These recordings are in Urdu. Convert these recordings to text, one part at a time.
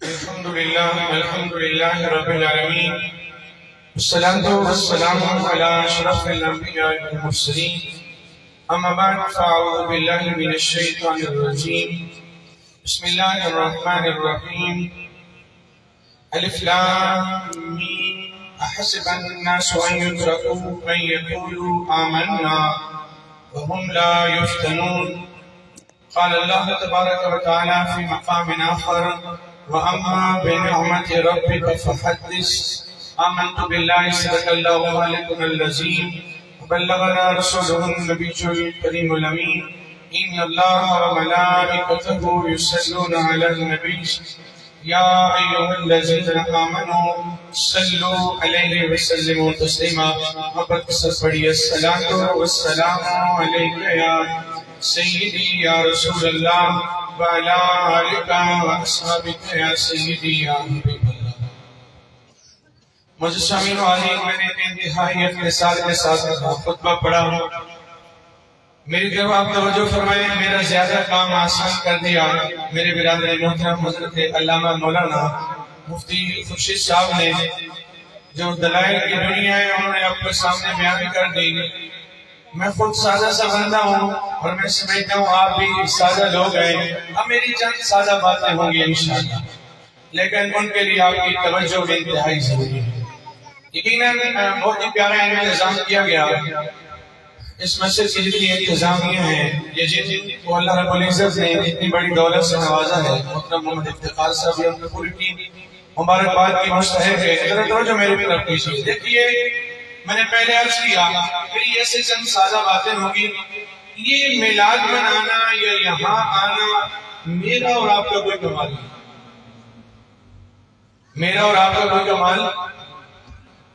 الحمد لله رب العالمين، والصلاة والسلام على أشرف الأنبياء والمرسلين. أما بعد، فأعوذ بالله من الشيطان الرجيم. بسم الله الرحمن الرحيم. ألف لام ميم. أحسب الناس أن يتركوا أن يقولوا آمنا وهم لا يفتنون. قال الله تبارك وتعالى في مقام آخر: وأما بنعمة ربك فحدث. آمنت بالله صدق الله خالقنا العظيم وبلغنا رسوله النبي الكريم الأمين. إن الله وملائكته يصلون على النبي يا أيها الذين آمنوا صلوا عليه وسلموا تسليما. محبت کے ساتھ پڑھیے: الصلاة والسلام عليك يا سيدي يا رسول الله وعلى آلك وأصحابك يا سيدي يا حبيب اللہ. مجھے شامل علی، میں نے انتہائی اختصار کے ساتھ خطبہ پڑھا ہوں. میری طرف آپ توجہ فرمائیں. میرا زیادہ کام آسان کر دیا میرے برادر محترم حضرت علامہ مولانا مفتی خورشید صاحب نے. جو دلائل کی دنیا ہے انہوں نے آپ کے سامنے بیان کر دی. میں خود سادہ سا بندہ ہوں اور میں سمجھتا ہوں آپ بھی سادہ لوگ ہیں. اب میری چند سادہ باتیں ہوں گی انشاءاللہ، لیکن ان کے لیے آپ کی توجہ بھی انتہائی ضروری ہے. یقیناً بہت ہی پیارا انتظام کیا گیا. اس مسجد کی جتنی انتظامیہ ہیں، یہ جن کو اللہ رب العزت نے اتنی بڑی دولت سے نوازا ہے، محترم محمد افتخار صاحب یہ اپنے پوری ٹیم مبارکباد کی مستحق ہے. ذرا توجہ میرے طرف کیجیے. دیکھیے، میں نے پہلے عرض کیا میری ایسے چند سادہ باتیں ہوں گی. یہ میلاد منانا یا یہاں آنا میرا اور آپ کا کوئی کمال نہیں. میرا اور آپ کا کوئی کمال،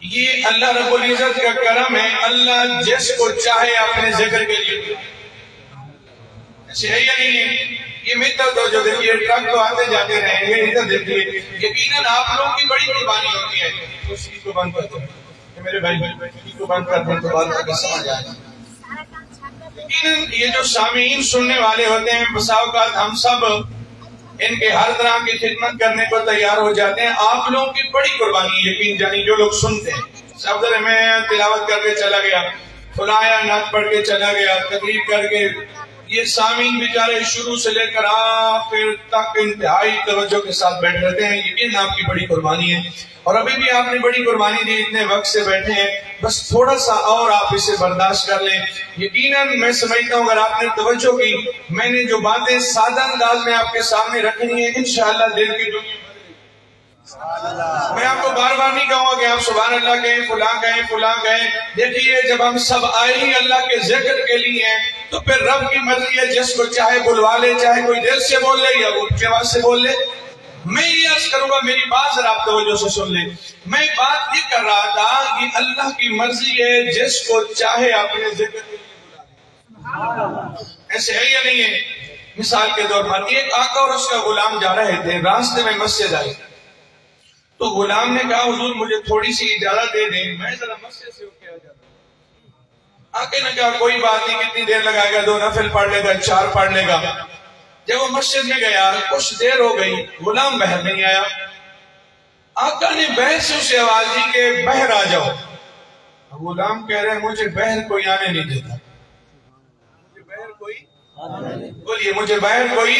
یہ اللہ رب العزت کا کرم ہے. اللہ جس کو چاہے اپنے ذکر کے لیے. ایسے ہے یا نہیں ہے؟ یہ میتھا تو جو دیکھیے ٹرک تو آتے جاتے رہیں گے. ادھر دیکھیے، یقیناً آپ لوگوں کی بڑی قربانی ہوتی ہے. اس چیز کو بند کرتے ہیں میرے بھائی، کو بند کر دیں تو بات کا سمجھ آئے. لیکن یہ جو سامعین سننے والے ہوتے ہیں، بسا اوقات ہم سب ان کے ہر طرح کی خدمت کرنے کو تیار ہو جاتے ہیں. آپ لوگوں کی بڑی قربانی یقین جانی جو لوگ سنتے ہیں. صدر میں تلاوت کر کے چلا گیا، فلایا نعت پڑھ کے چلا گیا، تقریر کر کے. یہ سامعین بیچارے شروع سے لے کر آخر تک انتہائی توجہ کے ساتھ بیٹھ رہتے ہیں. یقین آپ کی بڑی قربانی ہے، اور ابھی بھی آپ نے بڑی قربانی دی. اتنے وقت سے بیٹھے ہیں، بس تھوڑا سا اور آپ اسے برداشت کر لیں. یقیناً میں سمجھتا ہوں اگر آپ نے توجہ کی، میں نے جو باتیں سادہ انداز میں آپ کے سامنے رکھنی ہیں انشاءاللہ دل کی دنیا. میں آپ کو بار بار نہیں کہوں گا کہ آپ سبحان اللہ کہیں، فلاں کہیں، فلاں کہیں. دیکھیے، جب ہم سب آئے ہی اللہ کے ذکر کے لیے ہیں تو پھر رب کی مرضی ہے، جس کو چاہے بلوا لے، چاہے کوئی دل سے بول لے یا اٹھ کے آواز سے بول لے. میں یہ عرض کروں گا، میری بات ذرا آپ توجہ سے سن لیں. میں بات یہ کر رہا تھا کہ اللہ کی مرضی ہے، جس کو چاہے اپنے ذکر کے لیے بلا لے. ایسے ہے یا نہیں ہے؟ مثال کے طور پر ایک آقا اور اس کا غلام جا رہے تھے، راستے میں مسجد آئی تو غلام نے کہا حضور مجھے تھوڑی سی اجازت دے دیں، میں ذرا مسجد سے اٹھ کے آ جاتا ہوں. آقا نے کہا کوئی بات نہیں، کتنی دیر لگائے گا؟ 2 نفل پڑھ لے گا، 4 پڑھ لے گا. جب وہ مسجد میں گیا کچھ دیر ہو گئی، غلام باہر نہیں آیا. آقا نے بہر سے اسے آواز دی کہ بہر آ جاؤ. غلام کہہ رہے مجھے بہر کوئی آنے نہیں دیتا. مجھے بہر کوئی بولیے، مجھے بہر کوئی.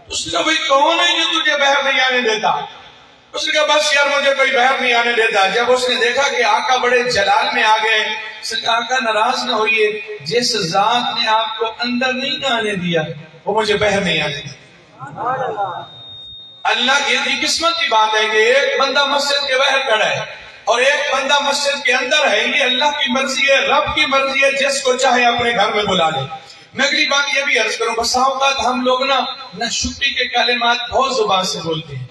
اس نے کہا بھئی کون ہے جو تجھے بہر نہیں آنے دیتا؟ اس نے کہا بس یار مجھے کوئی بہر نہیں آنے دیتا. جب اس نے دیکھا کہ آقا بڑے جلال میں آ گئے، اس نے کہا آقا ناراض نہ ہوئیے، جس ذات نے آپ کو اندر نہیں آنے دیا وہ مجھے بہر نہیں آنے دیا. اللہ کی اتنی قسمت کی بات ہے کہ ایک بندہ مسجد کے باہر کھڑا ہے اور ایک بندہ مسجد کے اندر ہے. یہ اللہ کی مرضی ہے، رب کی مرضی ہے، جس کو چاہے اپنے گھر میں بلا لے. میں اگلی بات یہ بھی عرض کروں، بسا اوقات ہم لوگ نہ شکری کے کلمات بہت زبان سے بولتے ہیں.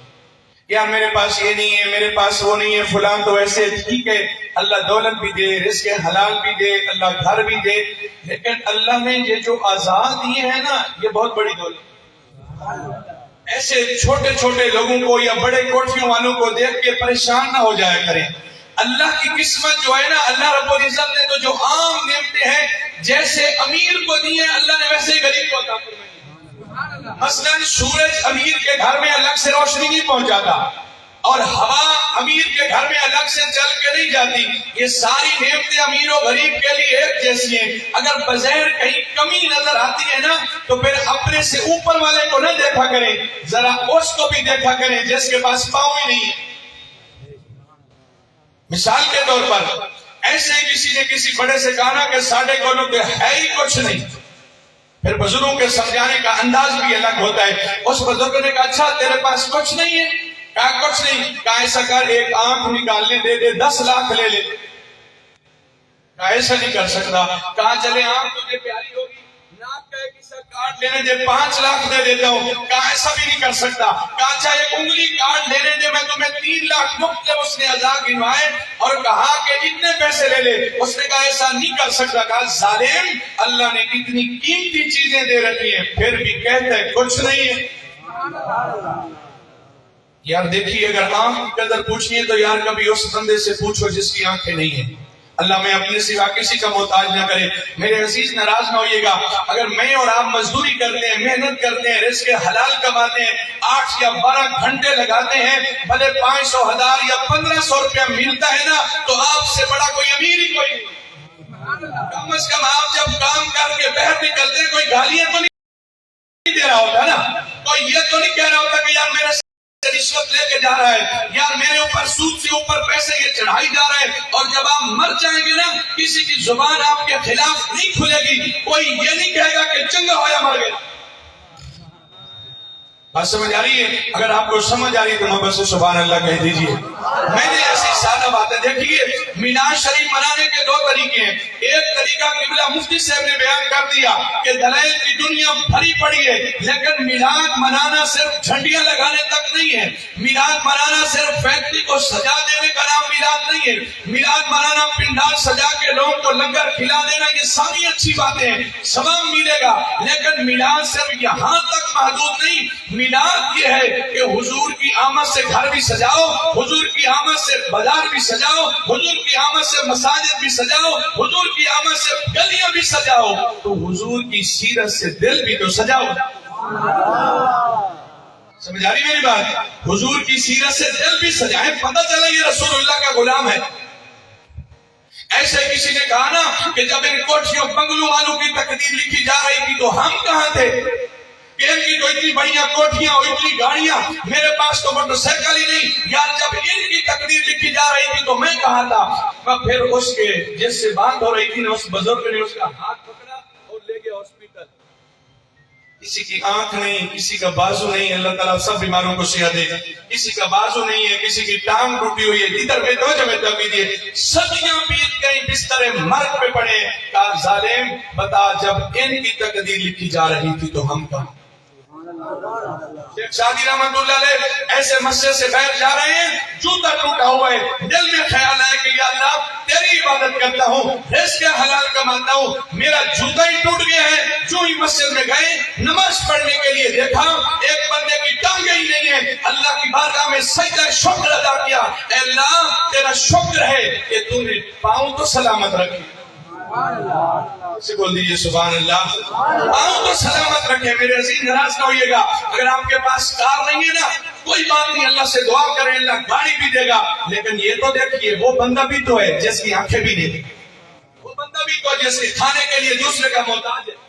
یار میرے پاس یہ نہیں ہے، میرے پاس وہ نہیں ہے، فلان تو ایسے. ٹھیک ہے، اللہ دولت بھی دے، رزق حلال بھی دے، اللہ گھر بھی دے، لیکن اللہ نے یہ جو آزاد دیے ہیں نا، یہ بہت بڑی دولت. ایسے چھوٹے چھوٹے لوگوں کو یا بڑے کوٹھیوں والوں کو دیکھ کے پریشان نہ ہو جایا کریں. اللہ کی قسمت جو ہے نا، اللہ رب العزت نے تو جو عام نعمتیں ہیں جیسے امیر کو دی ہیں، اللہ نے ویسے ہی غریب کو عطا فرمائی. مثلاً سورج امیر کے گھر میں الگ سے روشنی نہیں پہنچاتا اور ہوا امیر کے گھر میں الگ سے چل کے نہیں جاتی. یہ ساری نعمتیں امیر و غریب کے لیے ایک جیسی ہیں. اگر بظاہر کہیں کمی نظر آتی ہے نا تو پھر اپنے سے اوپر والے کو نہ دیکھا کریں, ذرا اس کو بھی دیکھا کریں جس کے پاس پاؤں ہی نہیں ہے. مثال کے طور پر ایسے ہی کسی نے کسی بڑے سے کہا نا کہ ساڑھے کونوں کے ہے ہی کچھ نہیں. پھر بزرگوں کے سمجھانے کا انداز بھی الگ ہوتا ہے. اس بزرگ نے کہا اچھا تیرے پاس کچھ نہیں ہے؟ کہا کچھ نہیں. کہا ایسا کر ایک آنکھ نکالنے دے دے 10 لاکھ لے لے. کہا ایسا نہیں کر سکتا. کہا چلے آنکھ تجھے پیاری ہوگی, ناک کا ایک حصہ کاٹ لینے دے 5 لاکھ دے دیتا ہوں. کہا ایسا بھی نہیں کر سکتا. کہا اچھا ایک انگلی کاٹ لینے دے میں تمہیں 3 لاکھ مختلف. اس نے اعضاء گنوائے اور کہا کہ اتنے پیسے لے لے. اس نے کہا ایسا نہیں کر سکتا. کہا ظالم, اللہ نے اتنی قیمتی چیزیں دے رکھی ہیں پھر بھی کہتا ہے کچھ نہیں ہے. یار دیکھیے, اگر آنکھ کی قدر پوچھنی ہے تو یار کبھی اس بندے سے پوچھو جس کی آنکھیں نہیں ہیں. اللہ میں اپنے سوا کسی کا محتاج نہ کرے. میرے عزیز ناراض نہ ہوئیے گا, اگر میں اور آپ مزدوری کرتے ہیں, محنت کرتے ہیں, رزق حلال کماتے ہیں, 8 یا 12 گھنٹے لگاتے ہیں, بھلے 500, 1000 یا 1500 روپیہ ملتا ہے نا تو آپ سے بڑا کوئی امیر ہی کوئی نہیں. کم از کم آپ جب کام کر کے باہر نکلتے ہیں کوئی گالیاں تو نہیں دے رہا ہوتا نا, کوئی یہ تو نہیں کہہ رہا ہوتا کہ یار میرے رشوت لے کے جا رہا ہے, یار میرے اوپر سود سے اوپر پیسے یہ چڑھائی جا رہا ہے. اور جب آپ مر جائیں گے نا کسی کی زبان آپ کے خلاف نہیں کھلے گی, کوئی یہ نہیں کہے گا کہ چنگا ہویا مر گیا. بات سمجھ آ رہی ہے؟ اگر آپ کو سمجھ آ رہی ہے تو محبت سے سبحان اللہ کہہ دیجئے. میں نے ایسی سادہ باتیں دیکھیے. میلاد شریف منانے کے 2 طریقے ہیں. ایک طریقہ قبلہ مفتی صاحب نے بیان کر دیا کہ دلائل کی دنیا بھری پڑی ہے, لیکن میلاد منانا صرف جھنڈیاں لگانے تک نہیں ہے. میلاد منانا صرف فیکٹری کو سجا دینے کا نام میلاد نہیں ہے. میلاد منانا پنڈال سجا کے لوگوں کو لنگر کھلا دینا, یہ ساری اچھی باتیں ہیں, ثواب ملے گا. لیکن میلاد صرف یہاں تک محدود نہیں. میلاد یہ ہے کہ حضور کی آمد سے گھر بھی سجاؤ, حضور کی آمد سے بازار بھی سجاؤ, حضور کی آمد سے مساجد بھی سجاؤ, حضور کی آمد سے گلیاں بھی سجاؤ, تو حضور کی سیرت سے دل بھی تو سجاؤ. سمجھ آ رہی میری بات؟ حضور کی سیرت سے دل بھی سجائیں, پتہ چلا یہ رسول اللہ کا غلام ہے. ایسے کسی نے کہا نا کہ جب ان کوٹھیوں بنگلوں والوں کی تقدیر لکھی جا رہی تھی تو ہم کہاں تھے؟ کہ ان کی تو اتنی بڑیاں کوٹھیاں اور اتنی گاڑیاں, میرے پاس تو موٹر سائیکل ہی نہیں. یار جب ان کی تقدیر لکھی جا رہی تھی تو میں کہاں تھا؟ پھر اس کے جس سے بات ہو رہی تھی نا اس بزرگ نے اس کا ہاتھ پکڑا اور لے گئے ہاسپٹل. کسی کی آنکھ نہیں, کسی کا بازو نہیں, اللہ تعالیٰ سب بیماروں کو شفا دے. کسی کا بازو نہیں ہے, کسی کی ٹانگ ٹوٹی ہوئی ہے, جدھر میں توجہ میں تبدیل ہے, صدیاں بیت گئی بستر مرگ پہ پڑے. کہا ظالم بتا جب ان کی تقدیر لکھی جا رہی تھی تو ہم کہاں؟ شیخ شادی رحمت اللہ علیہ ایسے مسجد سے باہر جا رہے ہیں, جوتا ٹوٹا ہوا ہے, دل میں خیال ہے کہ یا اللہ تیری عبادت کرتا ہوں, رزق حلال کماتا ہوں, میرا جوتا ہی ٹوٹ گیا ہے. جو ہی مسجد میں گئے نماز پڑھنے کے لیے دیکھا ایک بندے کی ٹانگیں ہی نہیں ہے. اللہ کی بارگاہ میں سجدہ شکر ادا کیا, اے اللہ تیرا شکر ہے کہ تو نے پاؤں تو سلامت رکھے. سے بول دیجئے سبحان اللہ. پاؤں تو سلامت رکھے. میرے عزیز ناراض نہ ہوئیے گا, اگر آپ کے پاس کار نہیں ہے نا کوئی بات نہیں, اللہ سے دعا کریں, اللہ گاڑی بھی دے گا. لیکن یہ تو دیکھیے وہ بندہ بھی تو ہے جس کی آنکھیں بھی نہیں, وہ بندہ بھی تو جس کے کھانے کے لیے دوسرے کا محتاج ہے.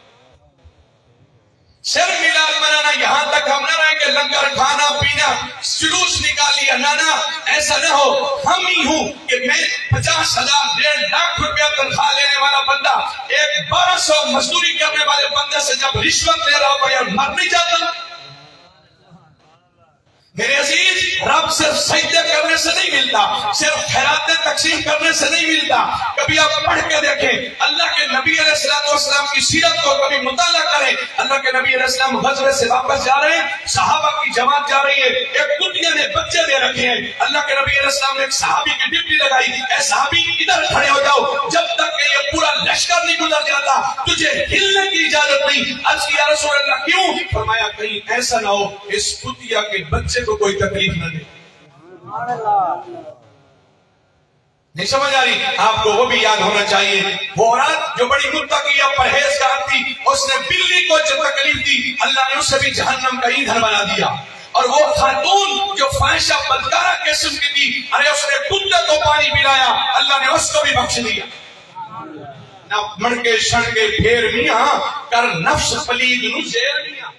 صرف میلاد منانا یہاں تک ہم نہ رہے کہ لنگر کھانا پینا جلوس نکال لیا, نانا ایسا نہ ہو. ہم ہی ہوں کہ میں 50,000 1.5 لاکھ روپیہ تنخواہ لینے والا بندہ ایک 1200 مزدوری کرنے والے بندے سے جب رشوت لے رہا ہوں یار مر نہیں جاتا. میرے عزیز رب صرف سجدے کرنے سے نہیں ملتا, صرف خیراتیں تقسیم کرنے سے نہیں ملتا. کبھی آپ پڑھ کے دیکھیں اللہ کے نبی علیہ السلام کی سیرت کو کبھی مطالعہ کریں. اللہ کے نبی علیہ السلام غزوے سے واپس جا رہے ہیں, صحابہ کی جماعت جا رہی ہے, ایک کٹیا نے بچے دے رکھے ہیں. اللہ کے نبی علیہ السلام نے ایک صحابی کی ڈپٹی لگائی, اے صحابی ادھر کھڑے ہو جاؤ جب تک کہ یہ پورا لشکر نہیں گزر جاتا تجھے ہلنے کی اجازت نہیں. عرض کیا رسول اللہ کیوں؟ فرمایا کہیں ایسا نہ ہو اس کٹیا کے بچے کو کوئی تکلیف نہ دے. نہیں سمجھ آ رہی؟ آپ کو وہ بھی یاد ہونا چاہیے، وہ عورت جو بڑی متقیہ پرہیزگار تھی، اس نے بلی کو جو تکلیف دی اللہ نے اسے بھی جہنم کا ایندھن بنا دیا، اور وہ خاتون جو فاحشہ بدکارہ قسم کی تھی، ارے اس نے کتے کو پانی پلایا، اللہ نے اس کو بھی بخش دیا۔ نہ مڑکے شڑکے پھیر میاں کر نفس پلید نو زیر میاں،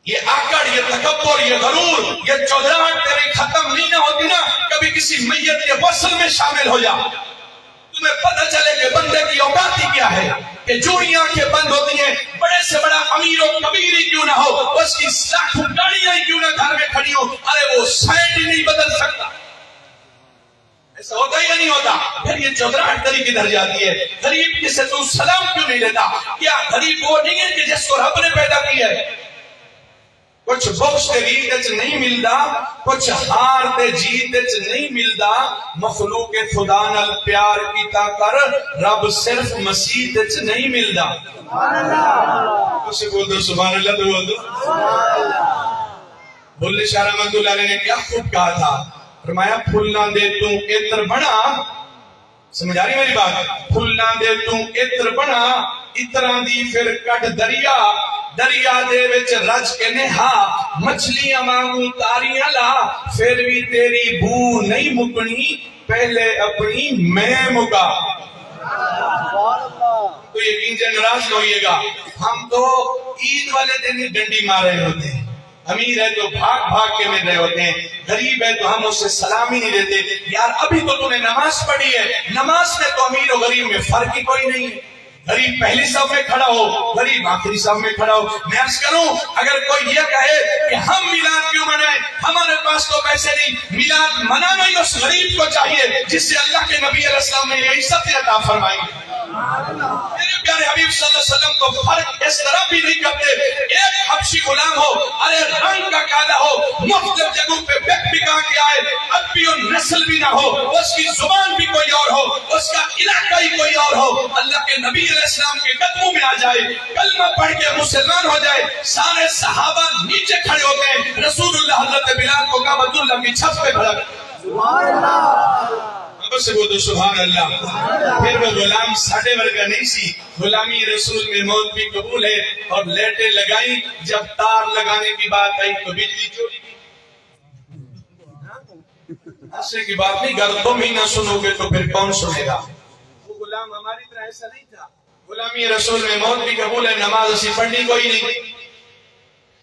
یہ آکڑ، یہ تکبر، یہ غرور، یہ چودراہٹ تیری ختم نہیں نہ ہوتی نا، کبھی کسی میت کے غسل میں شامل ہو جا، تمہیں پتہ چلے کہ بندے کی اوقات ہی کیا ہے، کہ جو ہی آنکھیں بند ہوتی ہیں، بڑے سے بڑا امیر و کبیر ہی کیوں نہ ہو، اس کی لاکھوں گاڑیاں ہی کیوں نہ گھر میں کھڑی ہو، ارے وہ سائڈ ہی نہیں بدل سکتا۔ ایسا ہوتا یا نہیں ہوتا؟ پھر یہ چودراہٹ تری کدھر جاتی ہے؟ غریب کسے تو سلام کیوں نہیں لیتا؟ کیا غریب وہ نہیں ہے کہ جس کو رب نے پیدا کیا ہے؟ کچھ بخش تے ریت چ نہیں ملدا، کچھ ہار تے جیت چ نہیں ملدا، مخلوق خدا نال پیار کیتا کر، رب صرف مسیح چ نہیں ملدا۔ سبحان اللہ، کچھ بول دو سبحان اللہ، تو بول دو سبحان اللہ۔ بلے شاہ رحمت اللہ علیہ نے کیا خوب کہا تھا، فرمایا پھول نہ دے تو عطر بنا، سمجھ آ رہی میری بات؟ پھول نہ دے تو عطر بنا، عطراں دی پھر کٹ دریا، دریا دے وچ رج کے نہا، مچھلیاں مانگوں تاریاں لا، پھر بھی تیری بو نہیں مکنی، پہلے اپنی میں مکا۔ تو یقین سے ناراض نہ ہوئیے گا، ہم تو عید والے دن ہی ڈنڈی مار رہے ہوتے ہیں، امیر ہے تو بھاگ بھاگ کے مل رہے ہوتے ہیں، غریب ہے تو ہم اس سے سلام ہی نہیں دیتے۔ یار ابھی تو تم نے نماز پڑھی ہے، نماز میں تو امیر و غریب میں فرق ہی کوئی نہیں ہے، غریب پہلی صف میں کھڑا ہو، غریب آخری صف میں کھڑا ہو۔ میں عرض کروں اگر کوئی یہ کہے کہ ہم میلاد کیوں منائیں، ہمارے پاس تو پیسے نہیں، میلاد منانا ہی اس غریب کو چاہیے جس سے اللہ کے نبی علیہ السلام نے یہ عزت عطا فرمائی۔ میرے پیارے حبیب صلی اللہ علیہ وسلم کو فرق اس طرح بھی نہیں کرتے، ایک حبشی غلام ہو، ارے رنگ کا کالا ہو، مختلف جگہوں پہ بک بکا کے آئے، اب بھی ان نسل بھی نہ ہو، اس کی زبان بھی کوئی اور ہو، اس کا علاقہ ہی کوئی اور ہو، اللہ کے نبی علیہ السلام کے قدموں میں آ جائے، کلمہ پڑھ کے مسلمان ہو جائے، سارے صحابہ نیچے کھڑے ہو گئے، رسول اللہ حضرت بلال کو کعبۃ اللہ کی چھت پہ کھڑا کر، سبحان اللہ، سے وہ تو سبحان اللہ۔ پھر وہ غلام ساڑھے ورگا نہیں سی، غلامی رسول میں موت بھی قبول ہے، اور لیٹیں لگائیں، جب تار لگانے کی بات آئی تو بجلی چوری کی۔ ایسے کی بات نہیں، اگر تم ہی نہ سنو گے تو پھر کون سنے گا؟ وہ غلام ہماری طرح ایسا نہیں تھا، غلامی رسول میں موت بھی قبول ہے، نماز اسی پڑھنی کوئی نہیں۔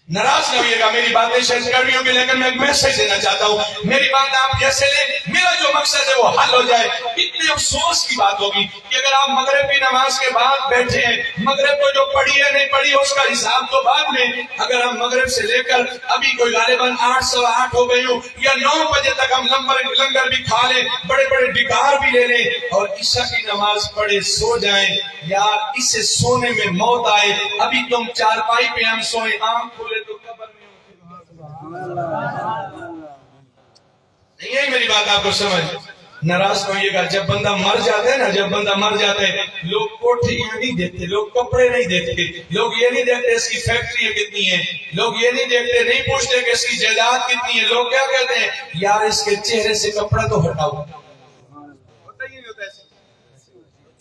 ناراض نہ ہوئیے گا، میری باتیں شاید کڑوی ہوگی لیکن میں ایک میسج دینا چاہتا ہوں، میری بات آپ جیسے لیں، میرا جو مقصد ہے وہ حل ہو جائے۔ اتنے افسوس کی بات ہوگی کہ اگر آپ مغرب کی نماز کے بعد بیٹھے ہیں، مغرب کو جو پڑھی ہے نہیں پڑھی اس کا حساب تو بعد میں، اگر ہم مغرب سے لے کر ابھی کوئی غالباً 8 سوا 8 ہو گئی ہوں یا 9 بجے تک ہم لنگر بھی کھا لیں، بڑے بڑے ڈکار بھی لے لیں اور عشاء کی نماز پڑھے سو جائیں، یار اسے سونے میں موت آئے، ابھی تم چارپائی پہ ہم سوئیں، آنکھ کھولے تو قبر میں نہیں ہے میری بات آپ کو سمجھ؟ ناراض ہوئیے گا، جب بندہ مر جاتا ہے نا، جب بندہ مر جاتا ہے لوگ کوٹھیاں نہیں دیکھتے، لوگ کپڑے نہیں دیکھتے، لوگ یہ نہیں دیکھتے اس کی فیکٹری کتنی ہے، لوگ یہ نہیں دیکھتے، نہیں پوچھتے کہ اس کی جائیداد کتنی ہے، لوگ کیا کہتے ہیں، یار اس کے چہرے سے کپڑا تو ہٹاؤ۔ ہوتا ہی نہیں ہوتا ایسے،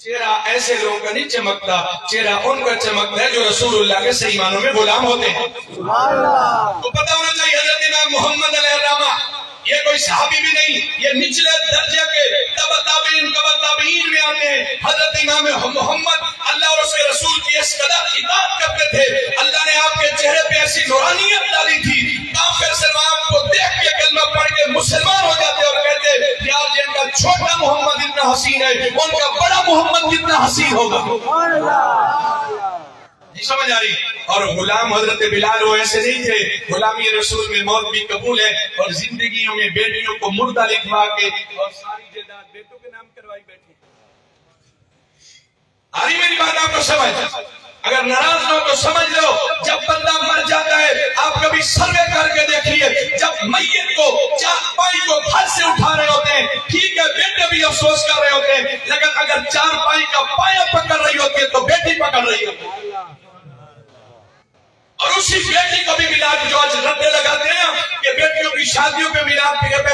چہرہ ایسے لوگوں کا نہیں چمکتا، چہرہ ان کا چمکتا ہے جو رسول اللہ کے صحیح معنوں میں غلام ہوتے ہیں۔ تو پتہ ہونا چاہیے حضرت امام محمد علیہ الرحمہ یہ کوئی صحابی بھی نہیں، یہ نچلے درجے کے تابعین میں آتے ہیں۔ حضرت امام محمد اللہ اور اس کے رسول کی اس قدر اطاعت کرتے تھے، اللہ نے آپ کے چہرے پہ ایسی نورانیت ڈالی تھی، کافر صرف آپ کو دیکھ کے کلمہ پڑھ کے مسلمان ہو جاتے اور کہتے یار جن کا چھوٹا محمد اتنا حسین ہے ان کا بڑا محمد کتنا حسین ہوگا۔ نہیں سمجھ آ رہی؟ اور غلام حضرت بلال وہ ایسے نہیں تھے، غلامی رسول میں موت بھی قبول ہے، اور زندگیوں میں بیٹیوں کو مردہ لکھوا کے اور ساری جائیداد بیٹوں کے نام کروائی بیٹھے۔ آ رہی میری بات آپ کو سمجھ؟ اگر ناراض ہو تو سمجھ لو، جب بندہ مر جاتا ہے آپ کبھی سروے کر کے دیکھیے، جب میت کو چارپائی کو گھر سے اٹھا رہے ہوتے ہیں، ٹھیک ہے بیٹے بھی افسوس کر رہے ہوتے ہیں، لیکن اگر چارپائی کا پایا پکڑ رہی ہوتی ہے تو بیٹی پکڑ رہی ہوتی ہے، اور اسی بیٹی کو بھی میلاد جو آج ردے لگاتے ہیں کہ بیٹیوں کی شادیوں پہ میلاد کے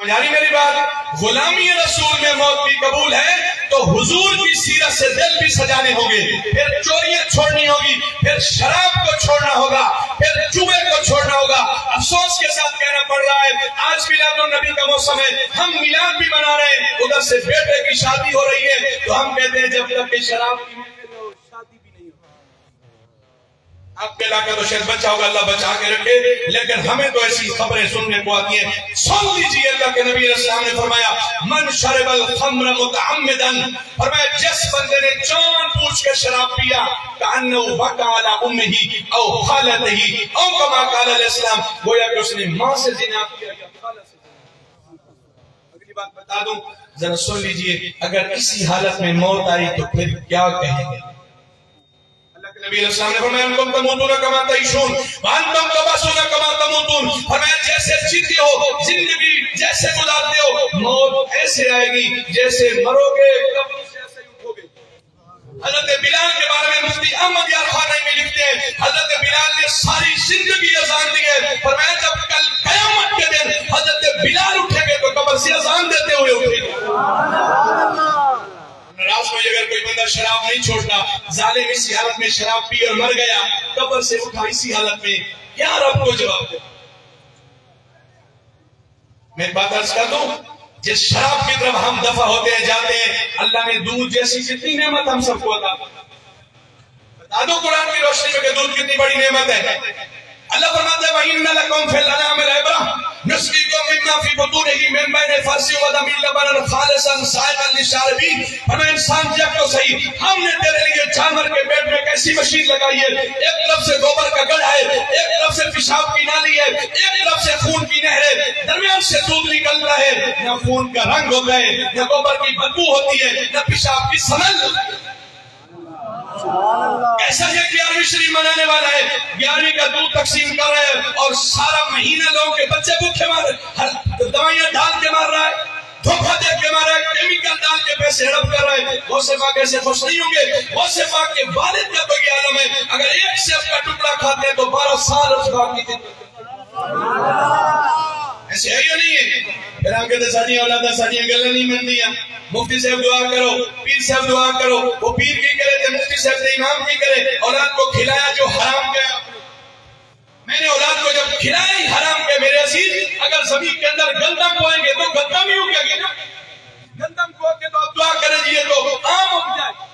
سمجھ آ رہی میری بات؟ غلامی رسول میں موت بھی قبول ہے تو حضور کی سیرت سے دل بھی سجانے ہوں گے، پھر چوریاں چھوڑنی ہوگی، پھر شراب کو چھوڑنا ہوگا، پھر جوئے کو چھوڑنا ہوگا۔ افسوس کے ساتھ کہنا پڑ رہا ہے آج میلاد النبی کا موسم ہے، ہم میلاد بھی منا رہے ہیں، ادھر سے بیٹے کی شادی ہو رہی ہے تو ہم کہتے ہیں جب تک کہ شراب کی شادی بھی نہیں ہو۔ آپ کے علاقہ تو شاید بچہ ہوگا، اللہ بچا کے رکھے، لیکن ہمیں تو ایسی خبریں سننے کو آتی ہیں۔ سن لیجیے اللہ کے نبی علیہ السلام نے فرمایا من شرب الخمر متعمدا، فرمایا جس بندے نے جان بوجھ کے شراب پیا کأنه وقع على امه او خالته او كما قال علیہ السلام، گویا کہ اس نے ماں سے زنا کیا یا خالہ سے زنا۔ اگلی بات بتا دوں، ذرا سن لیجیے، اگر اسی حالت میں موت آئی تو پھر کیا کہیں گے؟ نبی علیہ السلام نے فرمایا انکم تموتون کما تعیشون وانتم تبعثون کما تموتون، فرمایا جیسے جیتے ہو زندگی جیسے گزارتے ہو موت ایسے آئے گی جیسے مرو گے قبر سے ایسے اٹھو گے۔ حضرت بلال کے بارے میں مفتی احمد یار خانائی میں لکھتے ہیں حضرت بلال نے ساری زندگی اذان دی ہے، فرمایا جب کل قیامت کے دن حضرت بلال اٹھیں گے تو قبر سے اذان دیتے ہوئے اٹھیں گے۔ راز میں اگر کوئی بندہ شراب نہیں چھوڑتا، ظالم اسی حالت میں شراب پی اور مر گیا، قبر سے اٹھا اسی حالت میں، کیا رب کو جواب دے؟ میں ایک بات عرض کر دوں، جس شراب کی طرف ہم دفع ہوتے ہیں جاتے ہیں، اللہ نے دودھ جیسی کتنی نعمت ہم سب کو عطا بتا دو قرآن کی روشنی میں کہ دودھ کتنی بڑی نعمت ہے۔ اللہ فرماتا ہے وَإِنَّ لَكُمْ فِي الْأَنْعَامِ لَعِبْرَةً نُسْقِيكُم مِّمَّا فِي بُطُونِهِ مِن بَيْنِ فَرْثٍ وَدَمٍ لَبَنًا خَالِصًا سَائِغًا لِّلشَّارِبِينَ۔ ہمیں انسان جب تو صحیح، ہم نے تیرے لیے جانور کے پیٹ میں کیسی مشین لگائی ہے، ایک طرف سے گوبر کا گڑھا ہے، ایک طرف سے پیشاب کی نالی ہے، ایک طرف سے خون کی نہر ہے، درمیان سے دودھ نکلتا ہے، نہ خون کا رنگ ہوتا ہے، نہ گوبر کی بدبو ہوتی ہے، نہ پیشاب کی سمل۔ ایسا ہے 11ویں شریف منانے والا ہے، 11ویں کا دودھ تقسیم کر رہا ہے اور سارا مہینہ لوگوں کے بچے بھوکے مار رہے ہیں، دوائیاں ڈال کے مار رہا ہے، دھوکہ دے کے مار رہا ہے، کیمیکل ڈال کے پیسے ہڑپ کر رہا ہے۔ غوث پاک ایسے خوش نہیں ہوں گے۔ غوث پاک کے والد کا تو یہ عالم ہے، اگر ایک سیب کا ٹکڑا کھاتے ہیں تو 12 سال اس باق کی تھی۔ ایسے ہے یا نہیں ہے؟ پھر ہم کہتے ساڑیاں اولادا ساڑیاں گلہ نہیں مندیاں، مفتی صاحب دعا کرو، پیر صاحب دعا کرو، وہ پیر کی کرے تھے مفتی صاحب نے امام کی کرے، اولاد کو کھلایا جو حرام گیا۔ میں نے اولاد کو جب کھلایا ہی حرام گیا میرے عزیز، اگر زمین کے اندر گندم بوئیں گے تو گندم ہی اگے گی نا، گندم کو کے تو آپ دعا کریں جیے تو آم اگ جائے۔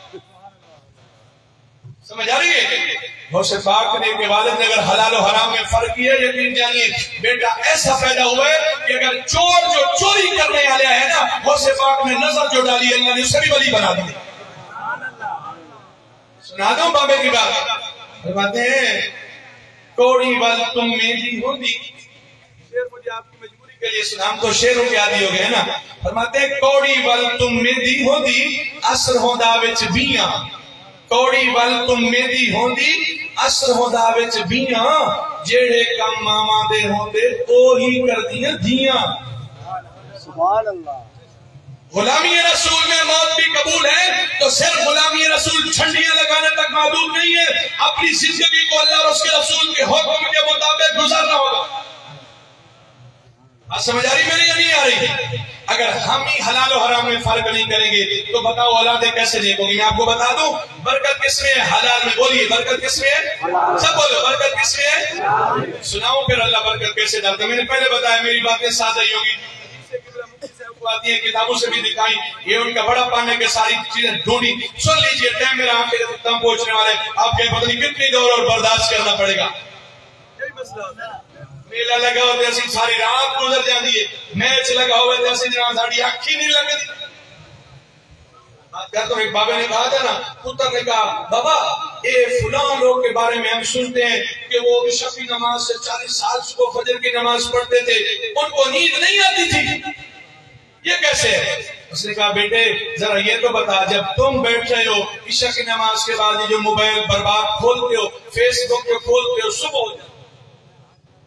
سمجھ آ رہی ہے؟ غوث پاک نے کے والد نے اگر حلال و حرام میں فرق کیا، یقین جانیے بیٹا ایسا پیدا ہوا ہے کہ اگر چور جو چوری کرنے والے ہے نا، غوث پاک نے نظر جو ڈالی اللہ نے اسے بھی ولی بنا دیا۔ سنا دوں بابے کی بات، فرماتے ہیں کوڑی وال تم میری ہوندی، شیر مجھے آپ کی مجبوری کے لیے سنا، ہم تو شیروں کے عادی ہو گئے نا۔ فرماتے ہیں کوڑی وال تم میری ہوندی اثر ہوندا وچ بیاں، کوڑی ول تم میری ہوندی اثر ہوندا وچ بیاں، جیڑے کم ماما دے ہوندے اوہی کردیاں دھیاں۔ سبحان اللہ۔ غلامی رسول میں موت بھی قبول ہے تو صرف غلامی رسول چھنڈیاں لگانے تک محدود نہیں ہے، اپنی زندگی کو اللہ اور اس کے رسول کے حکم کے مطابق گزارنا ہوگا۔ آپ سمجھ آ رہی میری یا نہیں آ رہی؟ اگر ہم ہی حلال و حرام میں فرق نہیں کریں گے تو بتاؤ اولادیں کیسے دیکھو گی؟ میں آپ کو بتا دوں برکت کس میں ہے؟ حلال میں۔ بولیے برکت کس میں ہے؟ سب بولو برکت کس میں ہے؟ سناؤں پھر اللہ برکت کیسے ڈالتا ہے۔ میں نے پہلے بتایا میری باتیں سادہ ہی ہوگی، آتی ہیں کتابوں سے بھی دکھائی، یہ ان کا بڑا پانے کے ساری چیزیں ڈھونڈی۔ سن لیجئے ٹائم میرا آخر ختم پہنچنے والے، آپ کے پتہ نہیں کتنی دور اور برداشت کرنا پڑے گا۔ یہی مسئلہ ہوتا ہے، میلہ لگا ہوتے اسی ساری رات گزر جاتی ہے، میچ لگا ہوئے اسی جناب ساڑی آنکھی نہیں لگتی۔ بات کرتا ہوں، ایک بابا نے کہا تھا نا، پتر نے کہا بابا اے فلاں لوگ کے بارے میں ہم سنتے ہیں کہ وہ عشاء کی نماز سے 40 سال صبح فجر کی نماز پڑھتے تھے، ان کو نیند نہیں آتی تھی، یہ کیسے ہے؟ اس نے کہا بیٹے ذرا یہ تو بتا، جب تم بیٹھ رہے ہو عشاء کی نماز کے بعد یہ جو موبائل برباد کھولتے ہو، فیس بک پہ کھولتے ہو، صبح ہو جاتا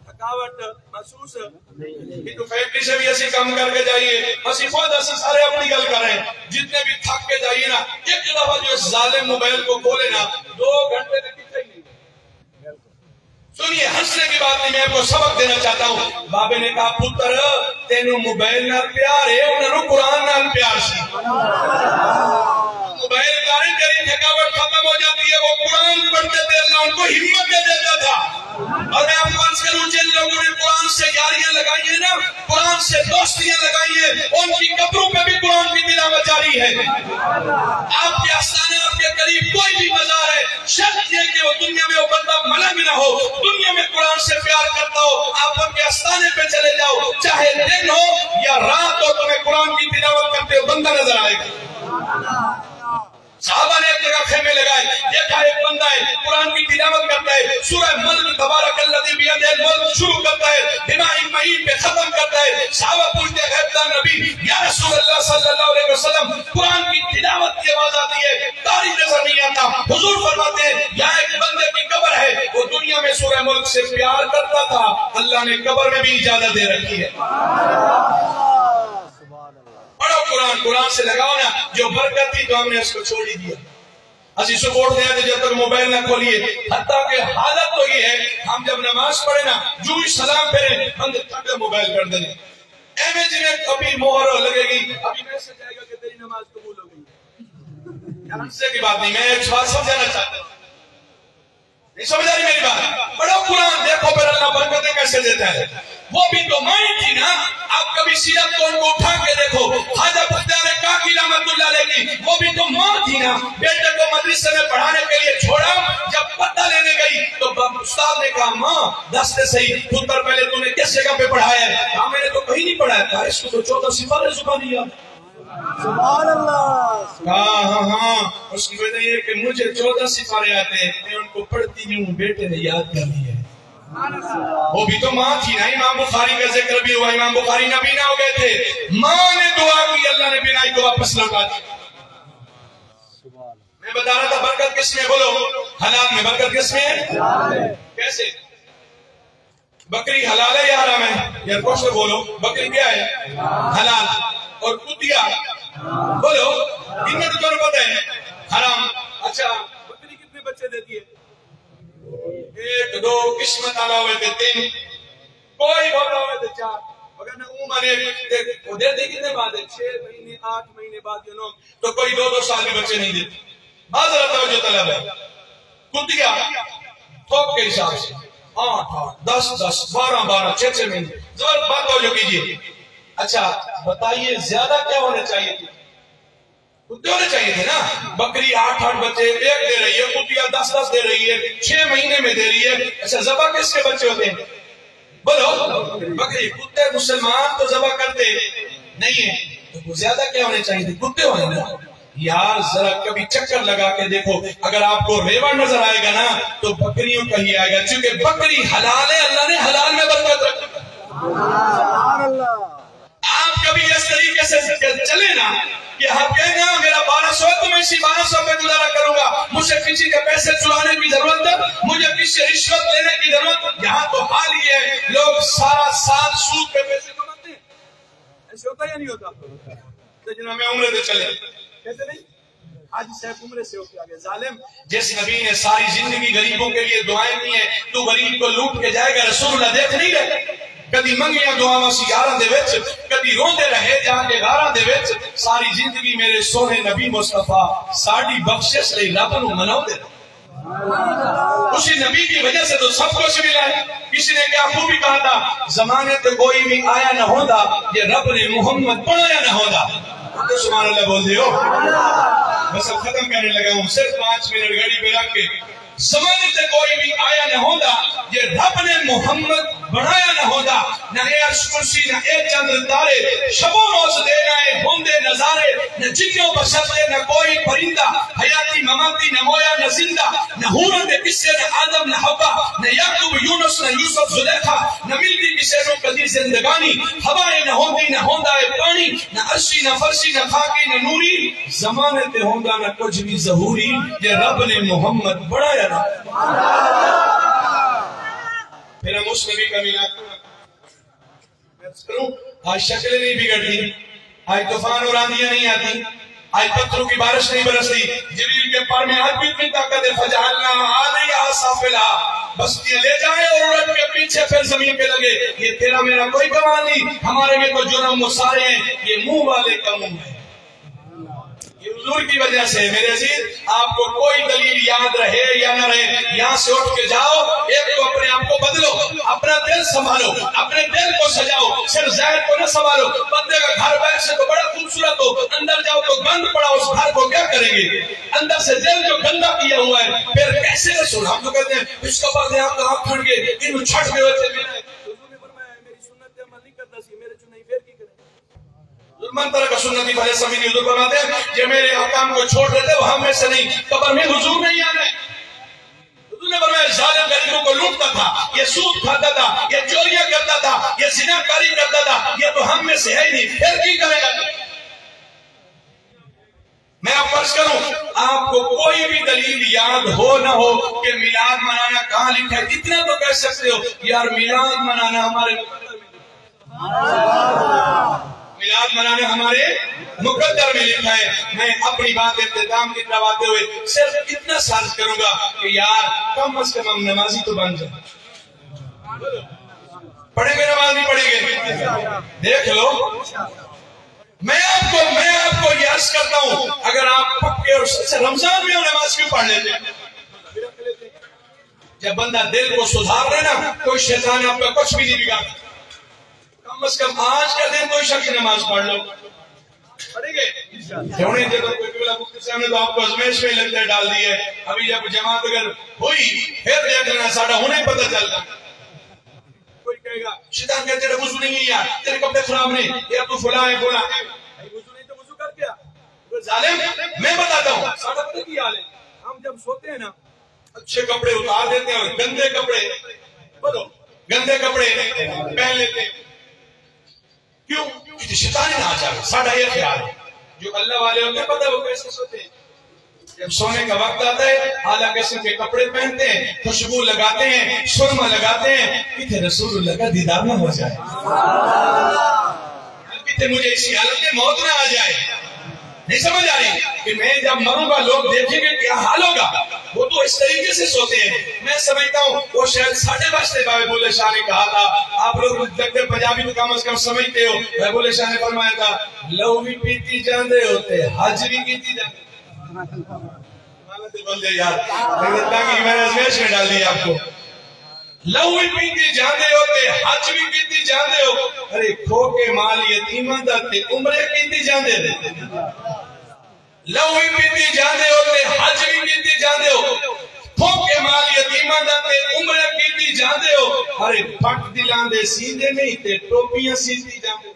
تھکاوٹ محسوس ہے تو فیکٹری سے بھی ایسی کام کر کے جائیے، اسی خود ایسے سارے اپنی گل کر رہے ہیں، جتنے بھی تھک کے جائیے نا، ایک دفعہ جو اس ظالم موبائل کو کھولے نا 2 گھنٹے تک کتنے نہیں سنیے ہنسنے کی بات نہیں، میں آپ کو سبق دینا چاہتا ہوں. بابے نے کہا پتر تینوں موبائل نال پیار ہے انہوں قرآن نال پیار سی. موبائل کاری تیری تھکاوٹ ختم ہو جاتی ہے، وہ قرآن پڑھتے تھے اللہ ان کو ہمت دے دیتا تھا. اور میں آپ کو عرض کروں جن لوگوں نے قرآن سے یاریاں لگائی ہیں نا، قرآن سے دوستیاں لگائی ہیں، ان کی قبروں پہ بھی قرآن کی تلاوت جاری ہے. آپ کے آستانے آپ کے قریب کوئی بھی مزار ہے، شرط یہ کہ وہ دنیا میں وہ بندہ ملنگ نہ ہو، دنیا میں قرآن سے پیار کرتا ہو، آپ ان کے آستانے پہ چلے جاؤ، چاہے دن ہو یا رات ہو، تمہیں قرآن کی تلاوت کرتے ہو بندہ نظر آئے گا. صحابہ نے ایک جگہ خیمے لگائے، دیکھا ایک بندہ ہے قرآن کی تلاوت کرتا ہے، سورہ ملک تبارک الذی بیدہ الملک شروع کرتا ہے، دماغی معین پہ ختم کرتا ہے. صحابہ پوچھتے ہیں غیبدار نبی یا رسول اللہ صلی اللہ علیہ وسلم قرآن کی تلاوت کی آواز آتی ہے، قاری نظر نہیں آتا. حضور فرماتے ہیں یہاں ایک بندے کی قبر ہے، وہ دنیا میں سورہ ملک سے پیار کرتا تھا، اللہ نے قبر میں بھی اجازت دے رکھی ہے. پڑھو قرآن، قرآن سے لگاؤ نا. جو برکت تھی تو ہم نے اس کو چھوڑ ہی دیا. اسی سپورٹ دیا تھے جب تک موبائل نہ کھولیے. حتیٰ کہ حالت تو یہ ہے ہم جب نماز پڑھے نا جو ہی سلام پھیرے بند تک موبائل کر دیں. ایویں جی میں کبھی مہر لگے گی ابھی میسج آئے گا کہ تیری نماز قبول ہو گئی. ہنسنے کی بات نہیں، میں ایک بات سمجھانا چاہتا ہوں. نہیں سمجھ رہی میری بات؟ پڑھو قرآن، دیکھو پھر اللہ برکتیں کیسے دیتا ہے. وہ بھی تو مائیں تھی نا. آپ کبھی سیرت کو ان کو اٹھا کے دیکھو، خواجہ بختیار کاکی رحمت اللہ علیہ کی وہ بھی تو ماں تھی نا. بیٹے کو مدرسے میں پڑھانے کے لیے چھوڑا، جب پتہ لینے گئی تو استاد نے کہا ماں دستے صحیح پتر پہلے تو نے کس جگہ پہ پڑھایا ہے؟ کہا میں نے تو کہیں نہیں پڑھایا. کہا اس کو تو 14 سپارے زکا دیا. سبحان اللہ. ہاں اس کی وجہ یہ کہ مجھے 14 سپارے آتے ہیں، میں ان کو پڑھتی نہیں ہوں، بیٹے نے یاد کر لیا. وہ بھی تو ماں تھی نا. امام بخاری کا ذکر بھی ہوا، امام بخاری نبی نہ ہو گئے تھے، ماں نے دعا کی، اللہ نے بینائی کو واپس لوٹا دی. میں بتا رہا تھا برکت کس میں؟ بولو حلال میں. برکت کس میں ہے؟ کیسے؟ بکری حلال ہے یا حرام ہے؟ یا کچھ تو بولو. بکری کیا ہے؟ حلال. اور کتیا بولو ان میں تو دونوں پتہ ہے حرام. اچھا بکری کتنے بچے دیتی ہے؟ 1 2 قسمت آلا ہوئے تھے 3، کوئی بھولا ہوئے تھے 4. اگر نہ عمر وہ دیتے کتنے بعد ہے؟ 6 مہینے 8 مہینے بعد یہ لوگ تو کوئی 2 سال کے بچے نہیں دیتے. بعض توجہ طلب ہے. کتیا تھوک کے حساب سے 8 10 12 6 مہینے. زبر بات توجہ کیجیے. اچھا بتائیے زیادہ کیا ہونے چاہیے تھے؟ کتے ہونے چاہیے تھے نا. بکری 8 بچے ایک دے رہی ہے، کتیا 10 دے رہی ہے، 6 مہینے میں دے رہی ہے. اچھا ذبح کس کے بچے ہوتے ہیں؟ بولو بکری. کتے مسلمان تو ذبح کرتے نہیں ہیں تو زیادہ کیا ہونے چاہیے تھے؟ کتے ہونے نا. یار ذرا کبھی چکر لگا کے دیکھو، اگر آپ کو ریوڑ نظر آئے گا نا تو بکریوں کا ہی آئے گا، کیونکہ بکری حلال ہے، اللہ نے حلال میں برکت رکھی. سبحان اللہ. آپ کبھی اس طریقے سے چلے نا کہ آپ کہیں گے میرا 1200 ہے تو میں اسی 1200 پہ گزارا کروں گا، مجھے کسی کے پیسے چرانے کی ضرورت ہے، مجھے کسی سے رشوت لینے کی ضرورت. یہاں تو حال یہ ہے لوگ سارا سال سود پہ پیسے کماتے ہیں. ایسے ہوتا یا نہیں ہوتا؟ تو جناب میں عمرے سے چلے کہتے نہیں آج صاحب عمرے سے ہو کے آگے. ظالم جس نبی نے ساری زندگی غریبوں کے لیے دعائیں کی ہیں، تو غریب کو لوٹ کے جائے گا. رسول اللہ دیکھ نہیں رہے کدی منگیاں دعاواں سیارہ دے وچ، کدی روندے رہے جا کے غارہ دے وچ. ساری زندگی میرے سونے نبی مصطفیٰ ساڈی بخشش لئی رب نو مناؤندے رہے. اسی نبی کی وجہ سے تو سب کچھ ملا ہے. کسی نے کیا خوبی کہا تھا زمانے تے کوئی بھی آیا نہ ہوندا یہ رب نے محمد پڑھایا نہ ہوندا. تو سبحان اللہ بول دیو. بس اب ختم کرنے لگا ہوں، صرف 5 منٹ گھڑی پہ رکھ کے. زمانے تے کوئی بھی آیا نہ ہوندا یہ رب نے محمد بڑھایا نہ ہوتا. نہ عرش کرسی نہ ایک چند تارے، شب و روز دینا ہے ہوندے نظارے. نہ جنوں بشرتے نہ کوئی پرندہ، حیاتی مماتی نہ مویا نہ زندہ. نہ حورن دے قصے نہ آدم نہ حوا، نہ یعقوب یونس نہ یوسف زلیخا. نہ ملتی کسے نو کدی زندگانی، ہوائیں نہ ہوندی نہ ہوندا ہے پانی. نہ عرشی نہ فرشی نہ خاکی نہ نوری، زمانے تے ہوندا نہ کچھ بھی ظہوری. یہ رب نے محمد بڑھایا نہ. پھر ہم اس نبی کا ملاد کروں. آج شکلیں نہیں بگڑتی، آج طوفان اور آندیاں نہیں آتی، آج پتھروں کی بارش نہیں برستی. جبریل کے پر میں آج بھی اتنی طاقت ہے فجعلنا عالیہا سافلہ، بس یہ لے جائیں اور اڑٹ کے پیچھے پھر زمین پہ لگے. یہ تیرا میرا کوئی کمال نہیں، ہمارے میں تو جرم وہ سارے ہیں، یہ منہ والے کا منہ ہے. یہ حضور کی وجہ سے. میرے عزیز آپ کو کوئی دلیل یاد رہے یا نہ رہے، یہاں سے اٹھ کے جاؤ، ایک تو اپنے آپ کو بدلو، اپنا دل سنبھالو، اپنے دل کو سجاؤ، صرف ظاہر کو نہ سنبھالو. بندے کا گھر باہر سے تو بڑا خوبصورت ہو، اندر جاؤ تو گند پڑا، اس گھر کو کیا کریں گے؟ اندر سے دل جو گندا کیا ہوا ہے پھر کیسے رسول. ہم تو کہتے ہیں اس کا بعد آپ کا ہاتھ کھڑ گئے انہوں چھٹ گئے ہوئے تھے. حضور نے فرمایا میری سنت پہ عمل نہیں کرتا سی، میرے چو نہیں پھر کی کریں. من طرح کا سنتی فلے سمینی. حضور فرماتے ہیں کہ میرے احکام کو چھوڑ دیتے وہ ہم میں سے نہیں، قبر میں حضور نہیں آنے. حضور نے فرمایا ظالم غریبوں کو لوٹتا تھا، یہ سود کھاتا تھا، یہ چوریاں کرتا تھا، یہ زنا کاری کرتا تھا، یہ تو ہم میں سے ہے ہی نہیں، پھر کی کرے گا؟ میں آپ فرض کروں آپ کو کوئی بھی دلیل یاد ہو نہ ہو کہ میلاد منانا کہاں لکھا ہے، اتنا تو کہہ سکتے ہو یار میلاد منانا ہمارے میلاد منانے ہمارے مقدر میں لکھا ہے. میں اپنی بات اختتام کی طرف آتے ہوئے صرف اتنا سارج کروں گا کہ یار کم از کم ہم نمازی تو بن جائیں. پڑھیں گے نماز نہیں پڑھیں گے؟ دیکھ لو میں آپ کو یہ عرض کرتا ہوں اگر آپ پکے اور رمضان میں نماز کیوں پڑھ لیتے ہیں؟ جب بندہ دل کو سدھار لے نا کوئی شیطان آپ کا کچھ بھی نہیں بگاڑتا. کم از کم آج کا دن کوئی شخص نماز پڑھ لو. پڑھیں گے جب کوئی قبلہ مفتی صاحب نے تو آپ کو ازمیش میں لگتے ڈال دی ہے. ابھی جب جماعت اگر ہوئی پھر دیکھ لینا ساڑھا ہونے پتہ چلتا. کوئی کہے گا شیطان کہتے ہیں وضو نہیں ہے یار تیرے کپڑے خراب نہیں یا تو فلاں ہے فلاں ہے. وضو نہیں تو وضو کر کیا ظالم. میں بتاتا ہوں ساڑھا پتہ کی حال ہے. ہم جب سوتے ہیں نا اچھے کپڑے اتار دیتے ہیں اور گندے کپڑے پہن لیتے ہیں. کیوں؟ کیونکہ شیطان نہ آ جائے. ساڑھا یہ خیال ہے. جو اللہ والے ہوتے ہیں پتہ وہ کیسے سوتے ہیں. جب سونے کا وقت آتا ہے اعلیٰ قسم کے کپڑے پہنتے ہیں، خوشبو لگاتے ہیں، سرما لگاتے ہیں کہ رسول اللہ کا دیدار نہ ہو جائے، کہ مجھے اسی حالت میں موت نہ آ جائے. نہیں سمجھ آ رہی کہ میں جب مروں گا لوگ دیکھیں گے کیا حال ہوگا. وہ تو اس طریقے سے سوتے ہیں. میں سمجھتا ہوں وہ شاید ساڑھے باشتے بابے بولے شاہ نے کہا تھا. آپ لوگ لگتے پنجابی تو کم از کم سمجھتے ہو. بابے بولے شاہ نے فرمایا تھا لو بھی پیتی جاندے ہوتے حج بھی کیتی جاندے. بول دے یار تاکہ میں ازمیش میں ڈال دی آپ کو. لو بھی پیتی جاندے ہوتے حج بھی کیتی جاندے ہو. ارے کھو کے مال یتیماں دا تے عمرے کیتی جاندے دے. لو بھی پیتی جاندے ہوتے حج بھی کیتی جاندے ہو. کھو کے مال یتیماں دا تے عمرے کیتی جاندے ہو. ارے پٹ دلان دے سیندے نہیں تے ٹوپیاں سیندی جاندے ہو.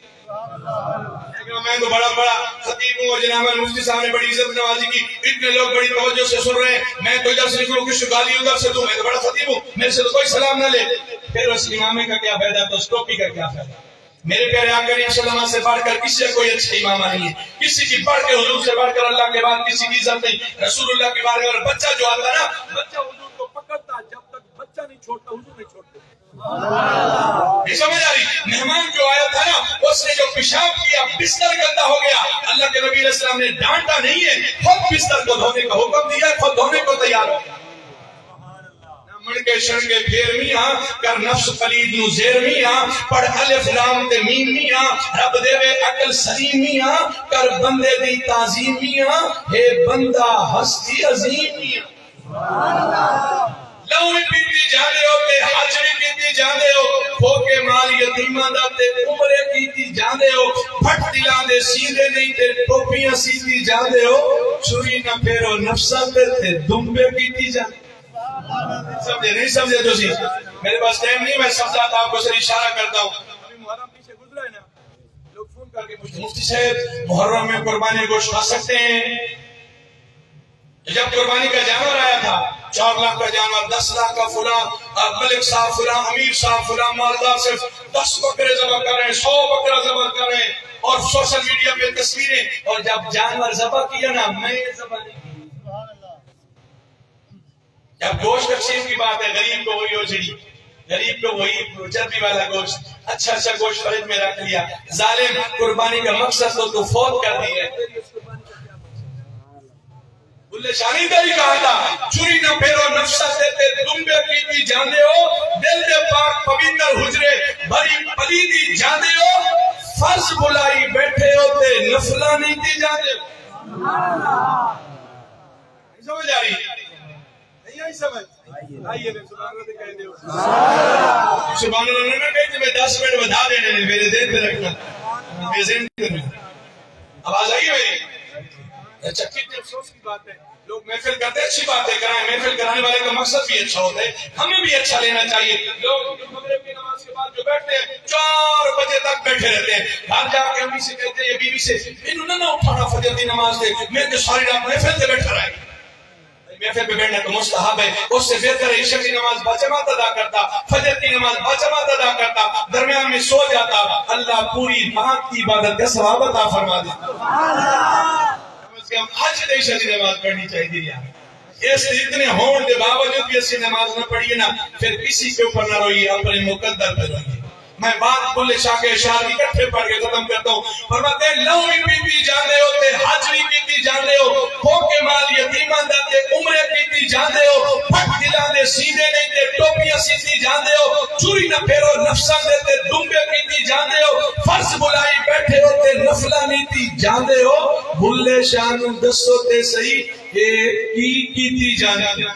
میں تو بڑا خطیب ہوں اور جناب مفتی صاحب نے بڑی عزت نوازی کی. اتنے لوگ بڑی توجہ سے سن رہے ہیں. میں تو ادھر سے نکلوں کچھ گالی ادھر سے دوں. میں تو بڑا خطیب ہوں میرے سے تو کوئی سلام نہ لے. پھر اس امامے کا کیا فائدہ تو اس ٹوپی کا کیا فائدہ. میرے پیارے آقا کریم صلی اللہ علیہ وسلم سے بڑھ کر کسی کوئی اچھا امام نہیں ہے. کسی کی بڑھ کے حضور سے بڑھ کر اللہ کے بعد کسی کی عزت نہیں. رسول اللہ کے بارے میں بچہ جو آتا نا بچہ حضور کو پکڑتا جب تک بچہ نہیں چھوڑتا حضور نہیں چھوڑتے. نہیں سمجھ آ رہی. مہمان جو آیا تھا نا اس نے جو پیشاب کیا بستر گندا ہو گیا. اللہ کے نبی علیہ السلام نے ڈانٹا نہیں ہے خود بستر کو دھونے کا حکم دیا خود دھونے کو تیار ہو گیا. من کے شرنگے پھیر میاں کر نفس پلید نو زیر میاں پڑھ الف لام تے میم میاں رب دے وے عقل سلیم میاں کر بندے دی تعظیم میاں ہے بندہ ہستی عظیم میاں. لو بھی پیتی جانے ہو تے حج بھی کیتی جانے ہو. کھو کے مال یتیماں دا تے عمرے کیتی جانے ہو. پھٹ دلاں دے سیندے نہیں تے ٹوپیاں سیندی جانے ہو. چھری نہ پھیرو نفساں تے دمبے کیتی جانے. سمجھے نہیں سمجھے تو سی میرے پاس ٹائم نہیں. میں سمجھاتا آپ کو صرف اشارہ کرتا ہوں. ابھی محرم پیچھے گزرا ہے نا لوگ فون کر کے پوچھتے مفتی صاحب محرم میں قربانی گوشت کھا سکتے ہیں؟ جب قربانی کا جانور آیا تھا 4 لاکھ کا جانور 10 لاکھ کا فلاں ملک صاحب فلاں امیر صاحب فلاں مالدار صرف 10 بکرے ذبح کر رہے ہیں 100 بکرا ذبح کر رہے ہیں اور سوشل میڈیا پہ تصویریں. اور جب جانور ذبح کیا نا میں ذبح نہیں. جب گوشت تقسیم کی بات ہے غریب کو وہی اجڑی غریب کو وہی چربی والا گوشت اچھا گوشت فرج میں رکھ لیا. ظالم قربانی کا مقصد تو فوت کر دی ہے. بلے شانی دا ہی کہا تھا چوری نہ پھیرو نفست تے دمبے پیتی جاندے ہو دل دے پاک پویتر حجرے بھری پلیدی جاندے ہو فرض بلائی بیٹھے ہو تے نفلہ نیتی جاندے ہو سمجھ آ رہی نہیں آئی سمجھ آئیے میں سبحان اللہ کہہ دے سبحان اللہ نے کہی تھی میں 10 منٹ بتا دینے میرے ذہن پہ رکھنا میں ذہن کرنا آواز آئی ہے میری اچھا کتنے افسوس کی بات ہے لوگ محفل کرتے ہیں اچھی باتیں کرائیں محفل کرانے والے کا مقصد بھی اچھا ہوتا ہے ہمیں بھی اچھا لینا چاہیے لوگ مغرب کی نماز کے بعد جو بیٹھتے ہیں 4 بجے تک بیٹھے رہتے ہیں گھر جا کے امی سے کہتے ہیں یا بیوی سے انہوں نے نہ اٹھانا فجر کی نماز دے میں تو ساری رات محفل سے بیٹھا رہا محفل پہ بیٹھنا تو مستحب ہے اس سے بہتر ہے عشاء کی نماز باجماعت ادا کرتا فجر کی نماز باجماعت ادا کرتا درمیان میں سو جاتا اللہ پوری رات کی عبادت کا ثواب عطا فرما دیتا ہم آج عشاء کی نماز پڑھنی چاہیے یار اس اتنے ہون کے باوجود بھی ایسی نماز نہ پڑھیے نا پھر کسی کے اوپر نہ روئیے اپنے مقدر پہ روئیے میں بات بولے شاہ کے اشعار اکٹھے پڑھ کے ختم کرتا ہوں فرماتے ہیں لو بھی پیتی جاندے ہو تے حج بھی کیتی جاندے ہو کھو کے مال یتیماں دے عمرے کیتی جاندے ہو پھٹ دلاں دے سیدھے نہیں تے ٹوپیاں سیدھی جاندے ہو چوری نہ پھیرو نفساں دے تے دمبے کیتی جاندے ہو فرض بلائی بیٹھے ہو تے نفلاں نیتی جاندے ہو بھلے شاہ نوں دسو تے صحیح کہ کی کیتی جاندے